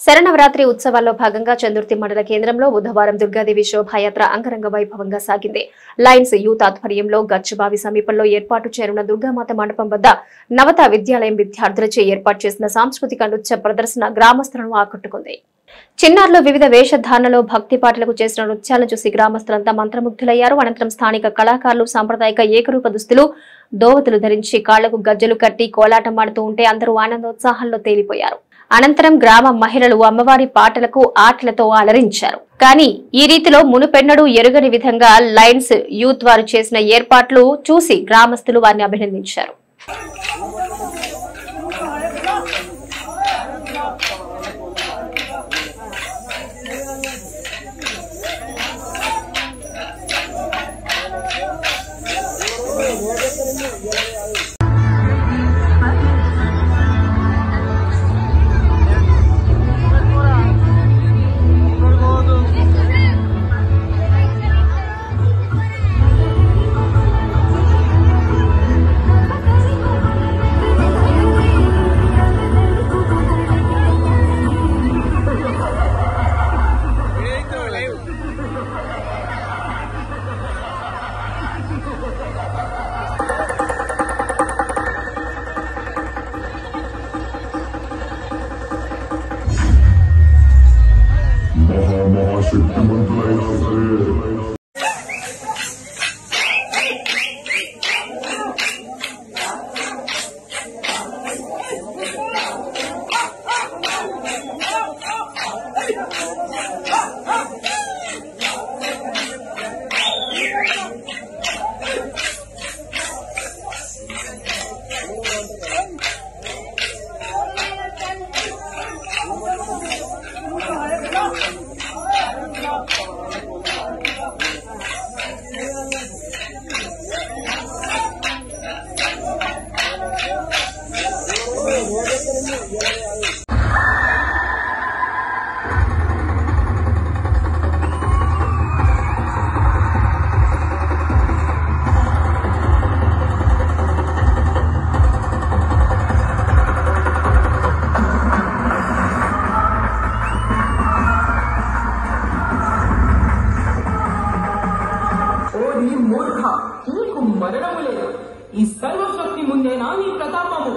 శరన్నవరాత్రి ఉత్సవాల్లో భాగంగా చందుర్తి మండల కేంద్రంలో బుధవారం దుర్గాదేవి శోభాయాత్ర అంగరంగ వైభవంగా సాగింది. లయన్స్ యూత్ ఆధ్వర్యంలో గచ్చుబావి సమీపంలో ఏర్పాటు చేరున్న దుర్గామాత మండపం వద్ద నవత విద్యాలయం విద్యార్థులచే ఏర్పాటు చేసిన సాంస్కృతిక నృత్య ప్రదర్శన గ్రామస్తులను ఆకట్టుకుంది. చిన్నారులు వివిధ వేషధారణలో భక్తి పాటలకు చేసిన నృత్యాలను చూసి గ్రామస్తులంతా మంత్రముగ్ధులయ్యారు. అనంతరం స్థానిక కళాకారులు సాంప్రదాయిక ఏకరూప దుస్తులు, దోవతులు ధరించి కాళ్లకు గజ్జలు కట్టి కోలాటం ఆడుతూ ఉంటే అందరూ ఆనందోత్సాహాల్లో తేలిపోయారు. అనంతరం గ్రామ మహిళలు అమ్మవారి పాటలకు ఆటలతో అలరించారు. కానీ ఈ రీతిలో మునుపెన్నడూ ఎరుగని విధంగా లయన్స్ యూత్ వారు చేసిన ఏర్పాట్లు చూసి గ్రామస్తులు వారిని అభినందించారు. ఈ సర్వశక్తి ముందే నీ ప్రతాపము,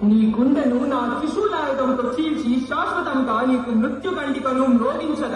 నీ గుండెను నా శిశులాయుధంతో చీల్చి శాశ్వతంగా నీకు మృత్యుగండికను మ్రోగించద.